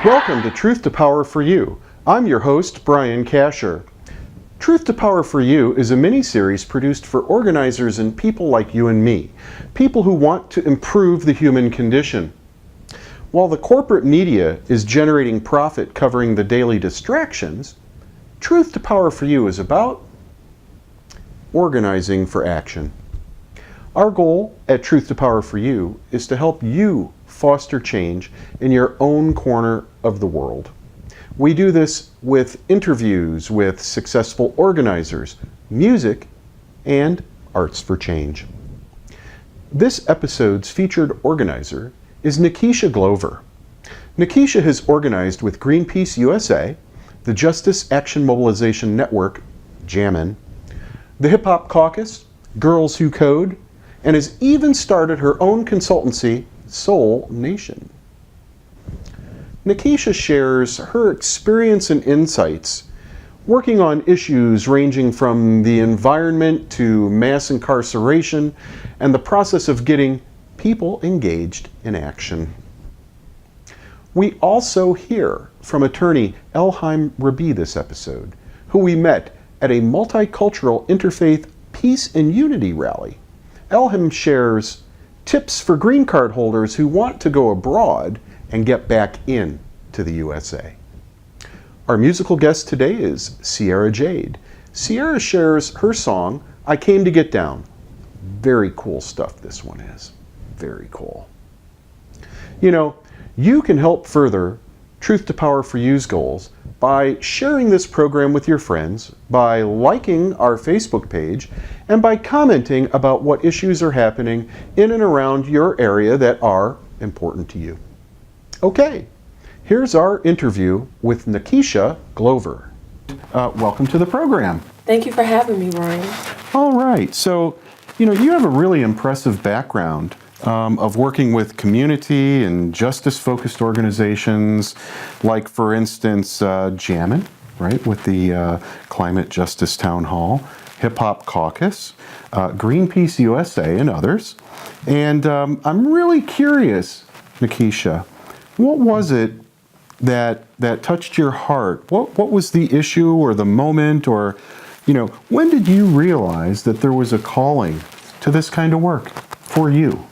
Welcome to Truth to Power for You. I'm your host, Brian Kasher. Truth to Power for You is a mini-series produced for organizers and people like you and me, people who want to improve the human condition. While the corporate media is generating profit covering the daily distractions, Truth to Power for You is about organizing for action. Our goal at Truth to Power for You is to help you foster change in your own corner of the world. We do this with interviews with successful organizers, music, and arts for change. This episode's featured organizer is Nakisa Glover. Nakisa has organized with Greenpeace USA, the Justice Action Mobilization Network, JAMN, the Hip Hop Caucus, Girls Who Code, and has even started her own consultancy, Soul Nation. Nakisa shares her experience and insights working on issues ranging from the environment to mass incarceration and the process of getting people engaged in action. We also hear from attorney Elham Rabiei this episode, who we met at a multicultural interfaith peace and unity rally. Elham shares tips for green card holders who want to go abroad and get back in to the USA. Our musical guest today is Searra Jade. Searra shares her song, I Came to Get Down. Very cool stuff this one is. Very cool. You know, you can help further Truth to Power for You's goals by sharing this program with your friends, by liking our Facebook page, and by commenting about what issues are happening in and around your area that are important to you. Okay, here's our interview with Nakisa Glover. Welcome to the program. Thank you for having me, Ryan. All right, so you have a really impressive background of working with community and justice-focused organizations, like, for instance, JAMN, right, with the Climate Justice Town Hall, Hip Hop Caucus, Greenpeace USA, and others. And I'm really curious, Nakisa, what was it that touched your heart? What was the issue or the moment, or, when did you realize that there was a calling to this kind of work for you?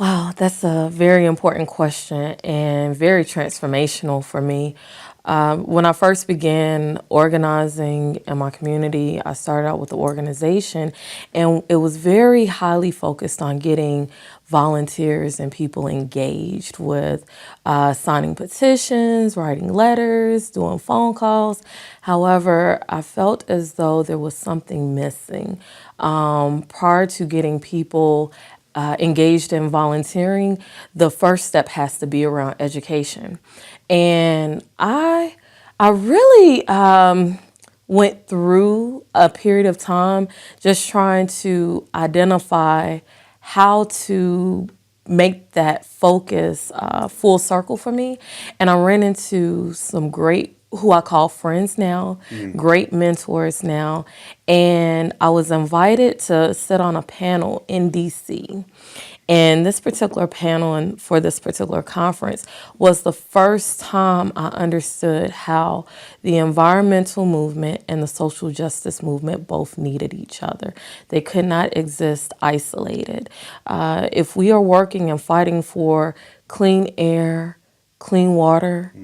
Wow, that's a very important question and very transformational for me. When I first began organizing in my community, I started out with the organization, and it was very highly focused on getting volunteers and people engaged with signing petitions, writing letters, doing phone calls. However, I felt as though there was something missing. Prior to getting people engaged in volunteering, the first step has to be around education. And I really went through a period of time just trying to identify how to make that focus full circle for me. And I ran into some great, who I call friends now, great mentors now. And I was invited to sit on a panel in DC. And this particular panel and for this particular conference was the first time I understood how the environmental movement and the social justice movement both needed each other. They could not exist isolated. If we are working and fighting for clean air, clean water,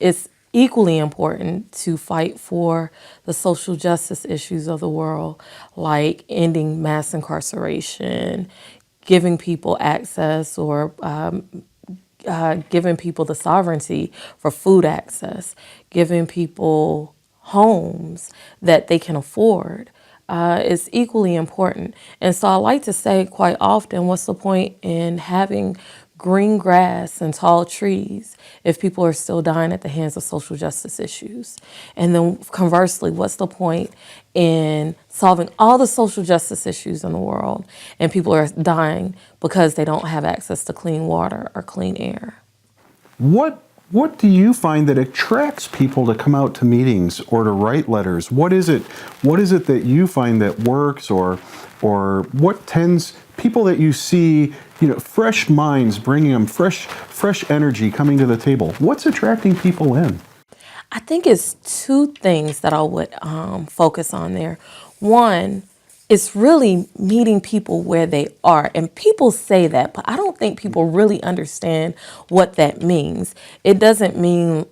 it's equally important to fight for the social justice issues of the world, like ending mass incarceration, giving people access or giving people the sovereignty for food access, giving people homes that they can afford is equally important. And so I like to say quite often, what's the point in having green grass and tall trees if people are still dying at the hands of social justice issues? And then conversely, what's the point in solving all the social justice issues in the world and people are dying because they don't have access to clean water or clean air? What What do you find that attracts people to come out to meetings or to write letters? What is it that you find that works, or what tends people that you see, fresh minds bringing them fresh energy coming to the table? What's attracting people in? I think it's two things that I would focus on there. One, it's really meeting people where they are. And people say that, but I don't think people really understand what that means. It doesn't mean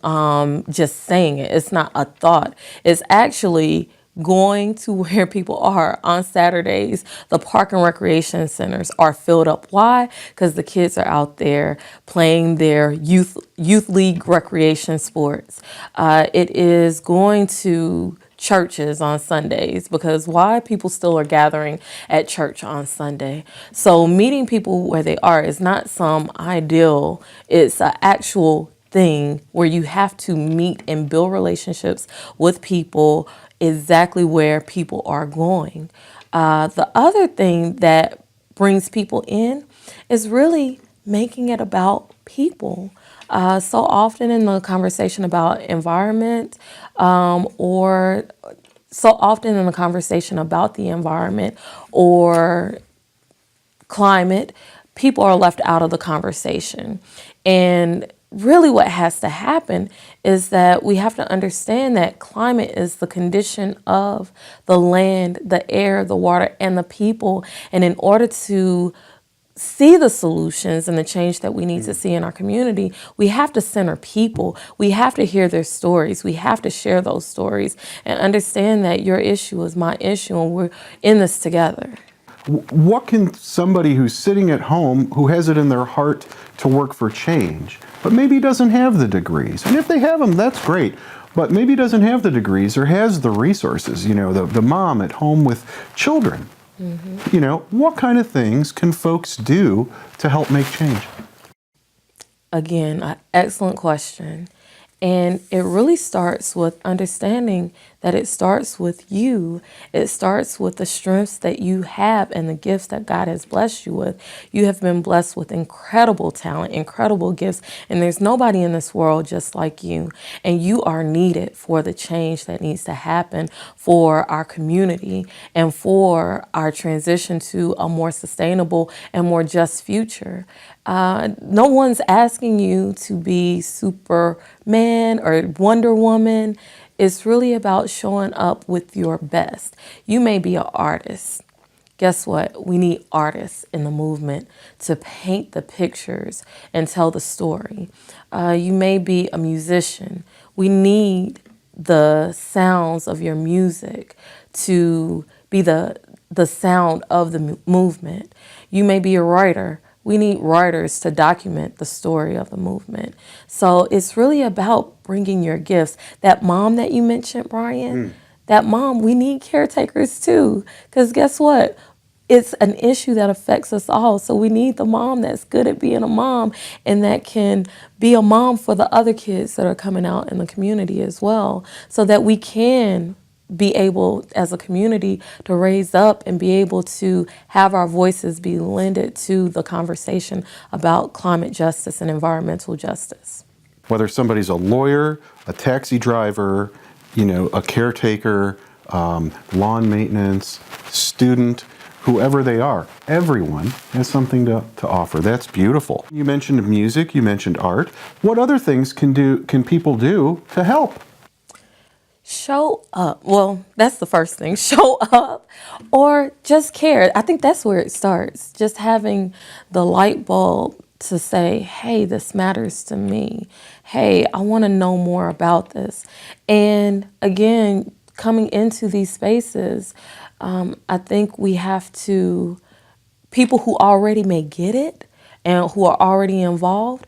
just saying it. It's not a thought. It's actually going to where people are on Saturdays. The park and recreation centers are filled up. Why? Because the kids are out there playing their youth league recreation sports. It is going to churches on Sundays, because why? People still are gathering at church on Sunday. So meeting people where they are is not some ideal, it's an actual thing where you have to meet and build relationships with people exactly where people are going. The other thing that brings people in is really making it about people. So often in the conversation about environment, or so often in the conversation about the environment or climate, people are left out of the conversation. And really what has to happen is that we have to understand that climate is the condition of the land, the air, the water, and the people. And in order to see the solutions and the change that we need to see in our community, we have to center people. We have to hear their stories. We have to share those stories and understand that your issue is my issue and we're in this together. What can somebody who's sitting at home, who has it in their heart to work for change, but maybe doesn't have the degrees, and if they have them, that's great, but maybe doesn't have the degrees or has the resources, the mom at home with children, what kind of things can folks do to help make change? Again, an excellent question. And it really starts with understanding that it starts with you. It starts with the strengths that you have and the gifts that God has blessed you with. You have been blessed with incredible talent, incredible gifts, and there's nobody in this world just like you. And you are needed for the change that needs to happen for our community and for our transition to a more sustainable and more just future. No one's asking you to be Superman or Wonder Woman. It's really about showing up with your best. You may be an artist. Guess what? We need artists in the movement to paint the pictures and tell the story. You may be a musician. We need the sounds of your music to be the sound of the movement. You may be a writer. We need writers to document the story of the movement. So it's really about bringing your gifts. That mom that you mentioned, Brian, that mom, we need caretakers too. Because guess what? It's an issue that affects us all. So we need the mom that's good at being a mom and that can be a mom for the other kids that are coming out in the community as well, so that we can be able as a community to raise up and be able to have our voices be lended to the conversation about climate justice and environmental justice. Whether somebody's a lawyer, a taxi driver, a caretaker, lawn maintenance, student, whoever they are, everyone has something to offer. That's beautiful. You mentioned music, you mentioned art. What other things can people do to help? Show up. Well, that's the first thing. Show up or just care. I think that's where it starts. Just having the light bulb to say, hey, this matters to me. Hey, I want to know more about this. And again, coming into these spaces, I think we have to, people who already may get it and who are already involved,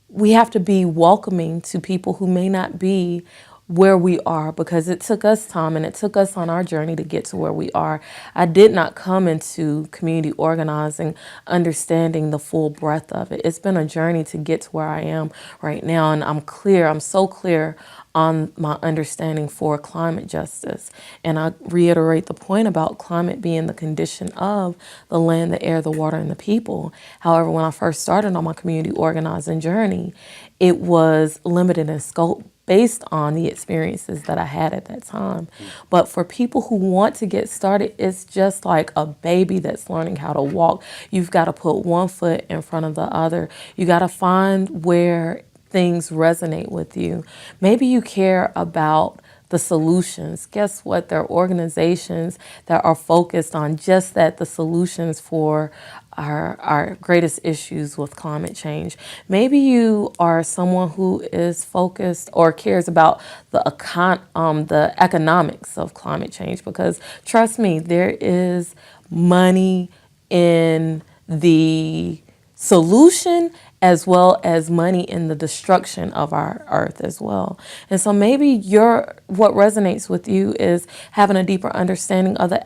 we have to be welcoming to people who may not be where we are, because it took us time and it took us on our journey to get to where we are. I did not come into community organizing understanding the full breadth of it. It's been a journey to get to where I am right now, and I'm so clear on my understanding for climate justice. And I reiterate the point about climate being the condition of the land, the air, the water, and the people. However, when I first started on my community organizing journey, it was limited in scope based on the experiences that I had at that time. But for people who want to get started, it's just like a baby that's learning how to walk. You've got to put one foot in front of the other. You got to find where things resonate with you. Maybe you care about the solutions. Guess what? There are organizations that are focused on just that, the solutions for our greatest issues with climate change. Maybe you are someone who is focused or cares about the economics of climate change, because trust me, there is money in the solution as well as money in the destruction of our earth as well. And so maybe what resonates with you is having a deeper understanding of the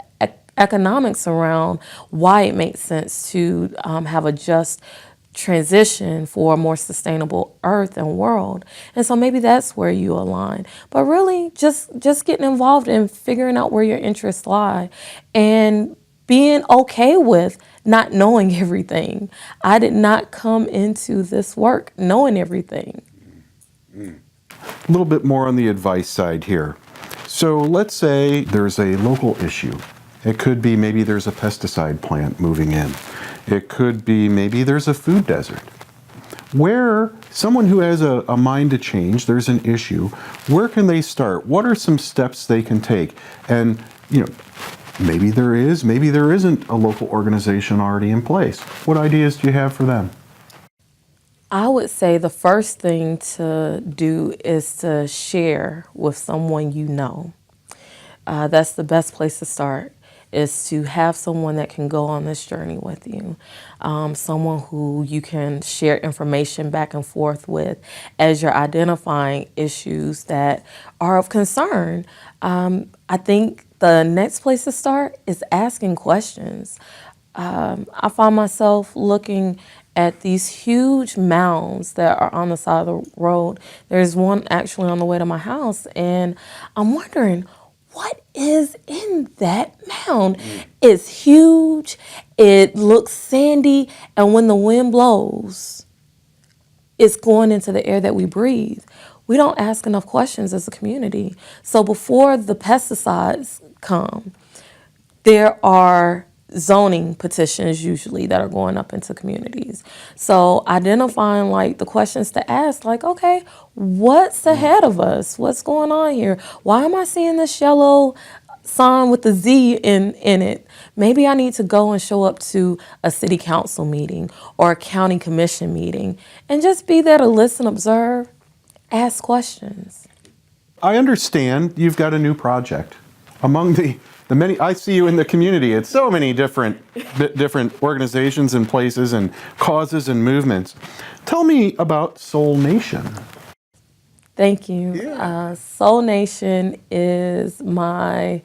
economics around why it makes sense to have a just transition for a more sustainable earth and world. And so maybe that's where you align. But really just getting involved in figuring out where your interests lie and being okay with not knowing everything. I did not come into this work knowing everything. A little bit more on the advice side here. So let's say there's a local issue. It could be maybe there's a pesticide plant moving in. It could be maybe there's a food desert. Where someone who has a mind to change, there's an issue, where can they start? What are some steps they can take? And, maybe there is, maybe there isn't a local organization already in place. What ideas do you have for them? I would say the first thing to do is to share with someone you know. That's the best place to start, is to have someone that can go on this journey with you, someone who you can share information back and forth with as you're identifying issues that are of concern. I think the next place to start is asking questions. I find myself looking at these huge mounds that are on the side of the road. There's one actually on the way to my house, and I'm wondering, what is in that mound? It's huge, it looks sandy, and when the wind blows, it's going into the air that we breathe. We don't ask enough questions as a community. So before the pesticides come, there are zoning petitions usually that are going up into communities. So identifying like the questions to ask, like, okay, what's ahead of us? What's going on here? Why am I seeing this yellow sign with the Z in it? Maybe I need to go and show up to a city council meeting or a county commission meeting and just be there to listen, observe, ask questions. I understand you've got a new project. Among the many, I see you in the community. It's so many different organizations and places and causes and movements. Tell me about Soul Nation. Thank you. Yeah. Soul Nation is my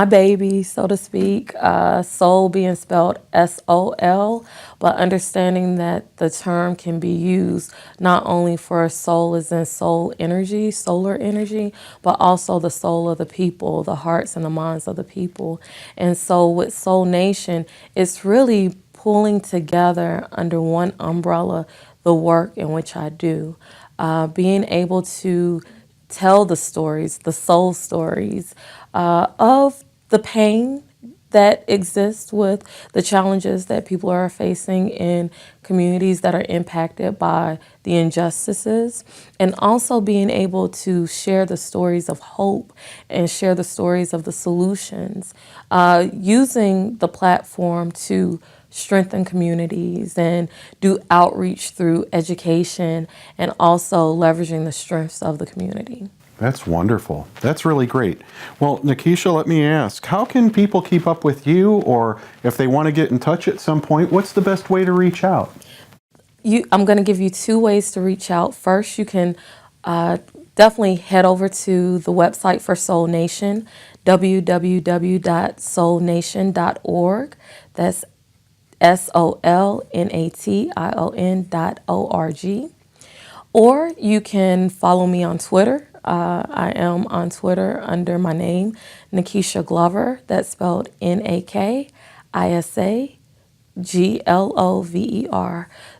baby, so to speak. Soul being spelled S-O-L, but understanding that the term can be used not only for soul as in soul energy, solar energy, but also the soul of the people, the hearts and the minds of the people. And so with Soul Nation, it's really pulling together under one umbrella the work in which I do. Being able to tell the stories, the soul stories of the pain that exists with the challenges that people are facing in communities that are impacted by the injustices, and also being able to share the stories of hope and share the stories of the solutions, using the platform to strengthen communities and do outreach through education, and also leveraging the strengths of the community. That's wonderful. That's really great. Well, Nakisa, let me ask, how can people keep up with you, or if they want to get in touch at some point, what's the best way to reach out? I'm going to give you two ways to reach out. First, you can definitely head over to the website for Soul Nation, www.soulnation.org. That's SOLNATION.org. Or you can follow me on Twitter. I am on Twitter under my name, Nakisa Glover. That's spelled NAKISA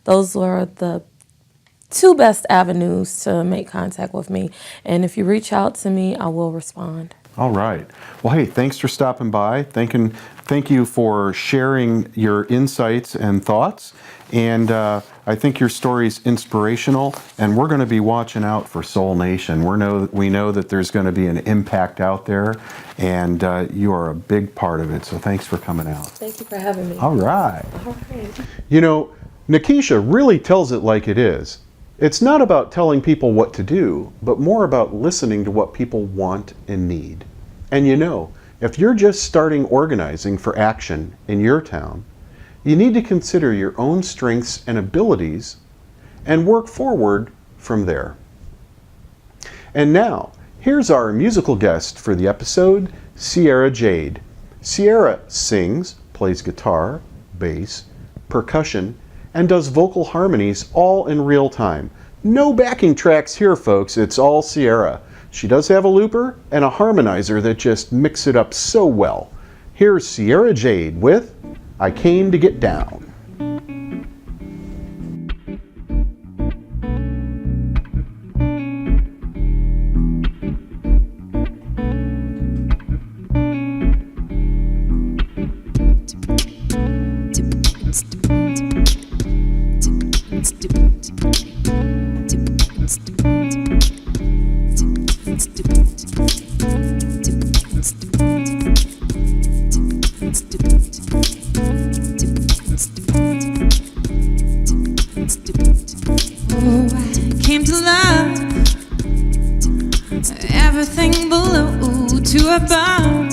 Those are the two best avenues to make contact with me. And if you reach out to me, I will respond. All right. Well, hey, thanks for stopping by. Thank you for sharing your insights and thoughts. And I think your story's inspirational, and we're going to be watching out for Soul Nation. We know that there's going to be an impact out there, and you are a big part of it. So thanks for coming out. Thank you for having me. All right. All right. You know, Nakisa really tells it like it is. It's not about telling people what to do, but more about listening to what people want and need. And you know, if you're just starting organizing for action in your town, you need to consider your own strengths and abilities and work forward from there. And now, here's our musical guest for the episode, Searra Jade. Searra sings, plays guitar, bass, percussion, and does vocal harmonies all in real time. No backing tracks here, folks. It's all Searra. She does have a looper and a harmonizer that just mix it up so well. Here's Searra Jade with I Came to Get Down. Everything below to above,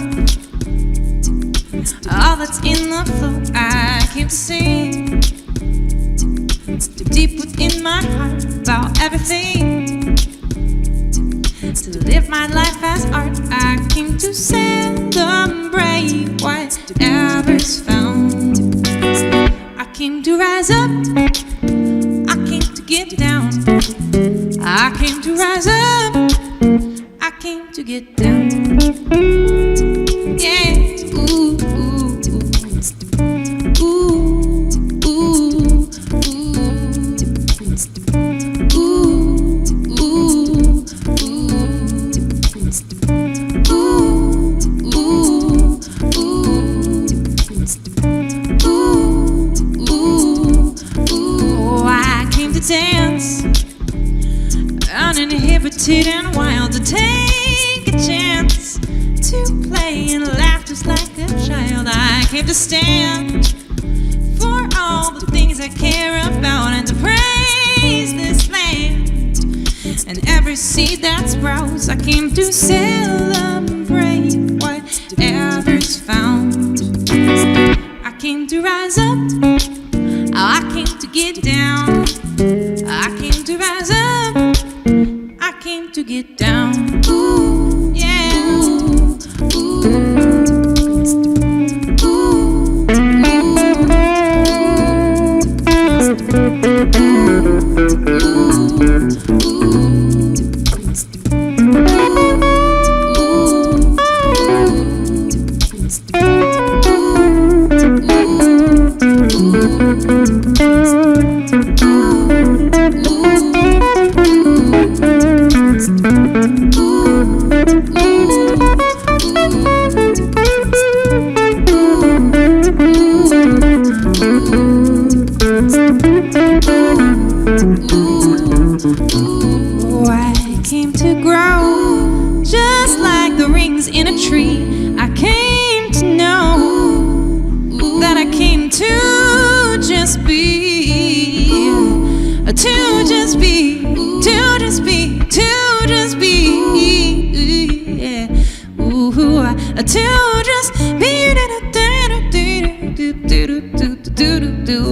all that's in the flow I came to sing, deep within my heart about everything, to live my life as art. I came to celebrate whatever's found. I came to rise up, I came to get down, I came to rise up, I came to get down. Yeah. Ooh, ooh, ooh. Ooh, ooh, ooh. Ooh, ooh, oh, I came to dance, uninhibited and wild, to take a chance to play and laugh just like a child. I came to stand for all the things I care about and to praise this land and every seed that sprouts. I came to celebrate whatever's found. I came to rise up, I came to get down, I came to rise up, I came to get down. Ooh, yeah. Ooh, ooh, ooh, oh, I came to grow just like the rings in a tree. I came to know that I came to just be, to just be, to just be, to just be, yeah. Ooh, to just be.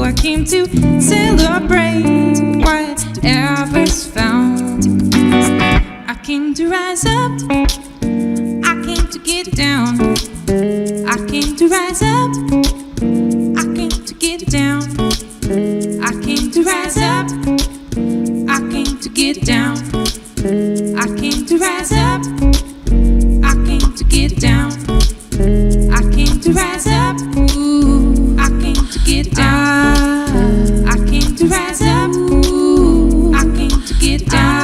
I came to celebrate whatever's found. I to rise up. I came to get down. I came to rise up. I came to get down. I came to rise up. I came to get down. I came to rise up. I came to get down. I came to rise up. Ooh, I came to get down. I came to rise up. Ooh, I came to get down.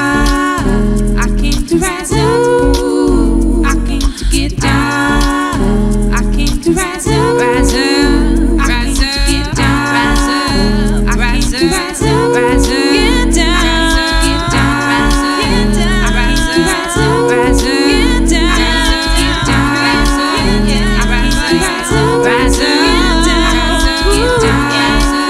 I came to rise up. Ooh, I came to get down. I came to rise up. Rise up. I came to get down. Rise up. I came to rise up. Rise up. Get down. Get down. Rise up. Get down. I came to rise up. Rise up. Get down. Get down. Rise up. I came to rise up. Rise up. Get down.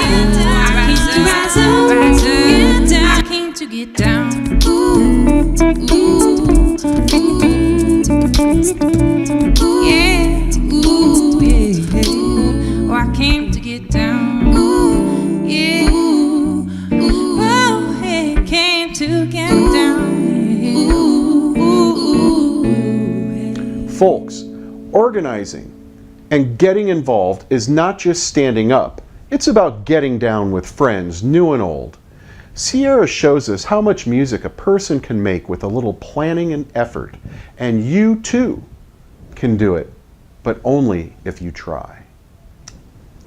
Get down. I came to rise up. Rise up. Get down. I came to get down. Ooh, ooh, yeah, ooh, yeah. Oh, I came to get down. Ooh, yeah, ooh, oh, hey, came to get down. Yeah. Ooh, Folks, organizing and getting involved is not just standing up. It's about getting down with friends, new and old. Searra shows us how much music a person can make with a little planning and effort. And you too can do it, but only if you try.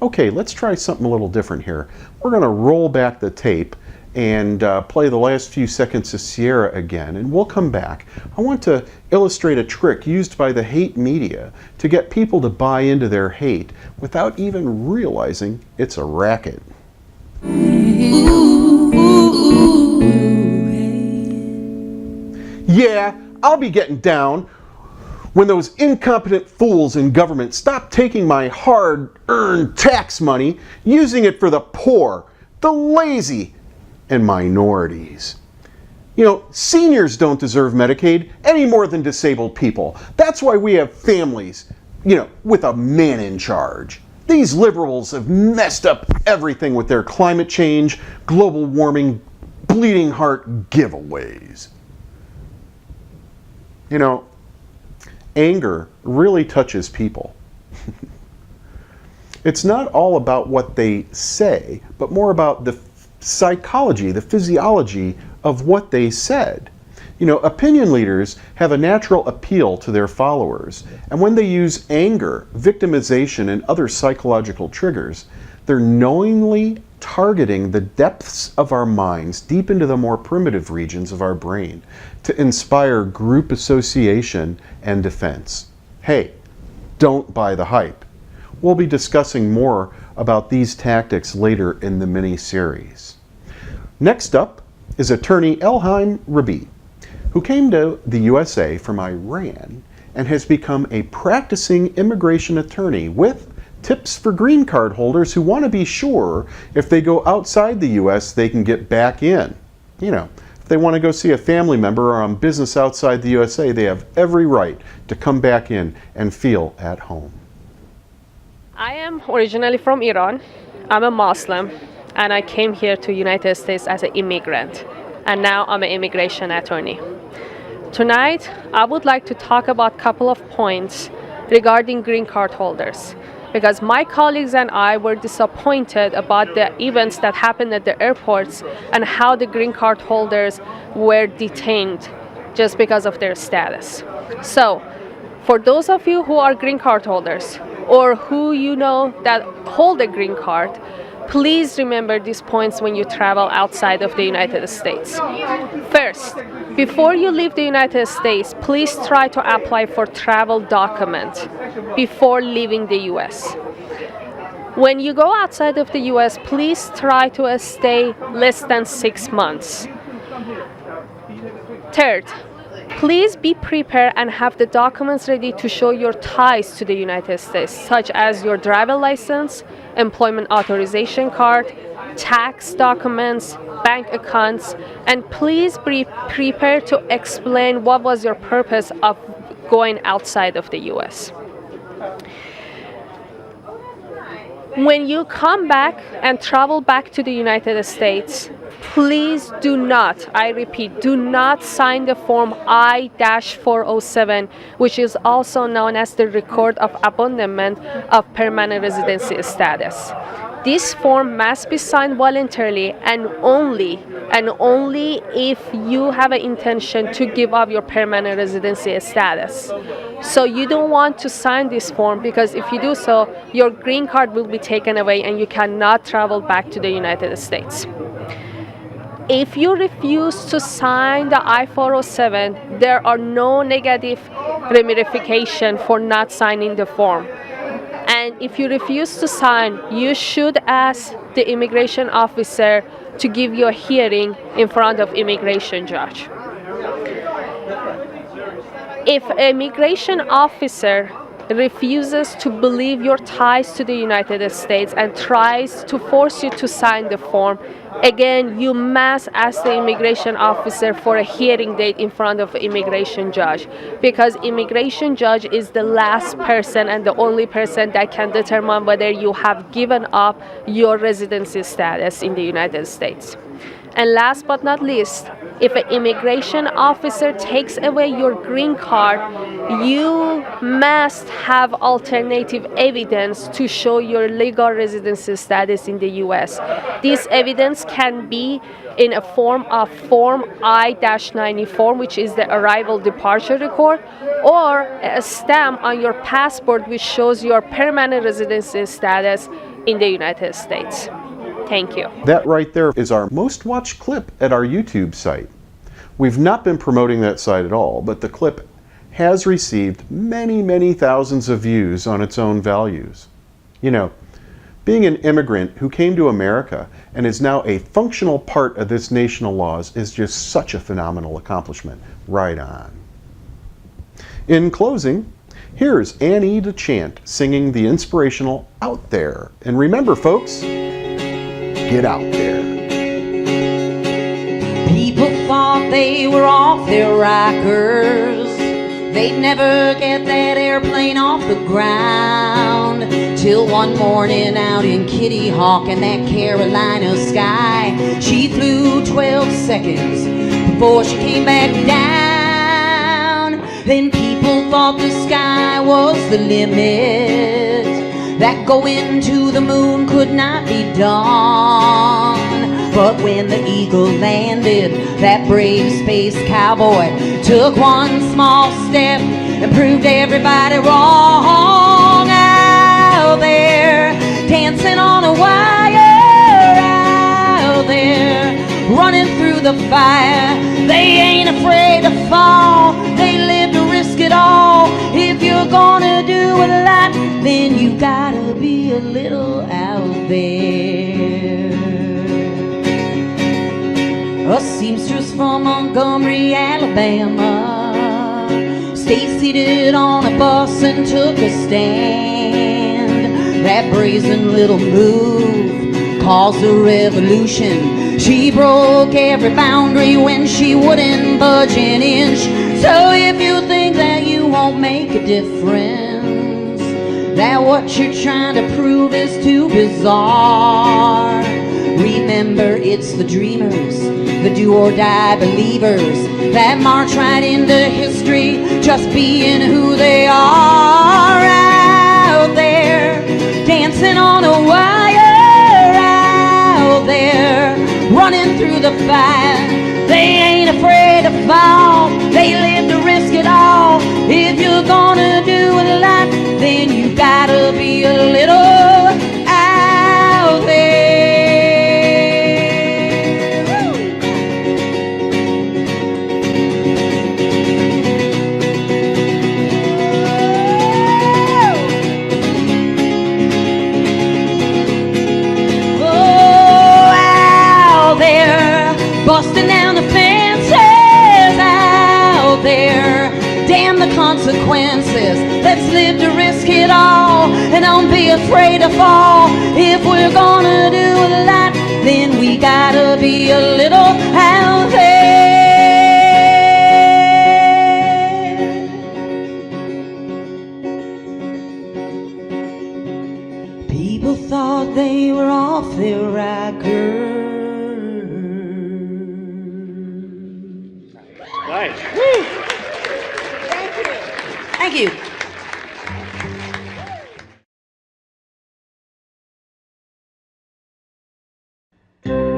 Okay, let's try something a little different here. We're going to roll back the tape and play the last few seconds of Searra again, and we'll come back. I want to illustrate a trick used by the hate media to get people to buy into their hate without even realizing it's a racket. Yeah, I'll be getting down when those incompetent fools in government stop taking my hard-earned tax money, using it for the poor, the lazy, and minorities. You know, seniors don't deserve Medicaid any more than disabled people. That's why we have families, you know, with a man in charge. These liberals have messed up everything with their climate change, global warming, bleeding heart giveaways. You know, anger really touches people. It's not all about what they say, but more about the psychology, the physiology of what they said. You know, opinion leaders have a natural appeal to their followers, and when they use anger, victimization, and other psychological triggers, they're knowingly targeting the depths of our minds, deep into the more primitive regions of our brain, to inspire group association and defense. Hey, don't buy the hype. We'll be discussing more about these tactics later in the mini-series. Next up is attorney Elham Rabiei, who came to the USA from Iran and has become a practicing immigration attorney with tips for green card holders who want to be sure if they go outside the US they can get back in. You know, if they want to go see a family member or on business outside the USA, they have every right to come back in and feel at home. I am originally from Iran. I'm a Muslim, and I came here to United States as an immigrant, and now I'm an immigration attorney. Tonight, I would like to talk about a couple of points regarding green card holders, because my colleagues and I were disappointed about the events that happened at the airports and how the green card holders were detained just because of their status. So, for those of you who are green card holders or who you know that hold a green card, please remember these points when you travel outside of the United States. First, before you leave the United States, please try to apply for travel document before leaving the US. When you go outside of the US, please try to stay less than 6 months. Third, please be prepared and have the documents ready to show your ties to the United States, such as your driver license, employment authorization card, tax documents, bank accounts, and please be prepared to explain what was your purpose of going outside of the US. When you come back and travel back to the United States, please do not, I repeat, do not sign the form I-407, which is also known as the record of abandonment of permanent residency status. This form must be signed voluntarily and only if you have an intention to give up your permanent residency status. So you don't want to sign this form, because if you do so, your green card will be taken away and you cannot travel back to the United States. If you refuse to sign the I-407, there are no negative ramifications for not signing the form. And if you refuse to sign, you should ask the immigration officer to give you a hearing in front of immigration judge. If an immigration officer refuses to believe your ties to the United States and tries to force you to sign the form, again, you must ask the immigration officer for a hearing date in front of an immigration judge, because immigration judge is the last person and the only person that can determine whether you have given up your residency status in the United States. And last but not least, if an immigration officer takes away your green card, you must have alternative evidence to show your legal residency status in the U.S. This evidence can be in a form of Form I-94, which is the arrival departure record, or a stamp on your passport which shows your permanent residency status in the United States. Thank you. That right there is our most watched clip at our YouTube site. We've not been promoting that site at all, but the clip has received many, many thousands of views on its own values. You know, being an immigrant who came to America and is now a functional part of this nation's laws is just such a phenomenal accomplishment. Right on. In closing, here's Annie DeChant singing the inspirational Out There. And remember, folks, get out there. People thought they were off their rockers. They'd never get that airplane off the ground. Till one morning out in Kitty Hawk in that Carolina sky, she flew 12 seconds before she came back down. Then people thought the sky was the limit, that going to the moon could not be done. But when the eagle landed, that brave space cowboy took one small step and proved everybody wrong. Out there, dancing on a wire, out there, running through the fire. They ain't afraid to fall, they live to risk it all. If you're gonna do a lot, then you gotta be a little out there. A seamstress from Montgomery, Alabama, stayed seated on a bus and took a stand. That brazen little move caused a revolution. She broke every boundary when she wouldn't budge an inch. So if you think that you won't make a difference, that what you're trying to prove is too bizarre, remember it's the dreamers, the do-or-die believers, that march right into history just being who they are. Out there, dancing on a wire, out there, running through the fire. They ain't afraid to fall, they live to risk it all. If you're gonna do a lot, then you gotta be a little out there. Busting down the fences, out there, damn the consequences. Let's live to risk it all, and don't be afraid to fall. If we're gonna do a lot, then we gotta be a little out there. People thought they were off their rockers. right. Thank you. Thank you.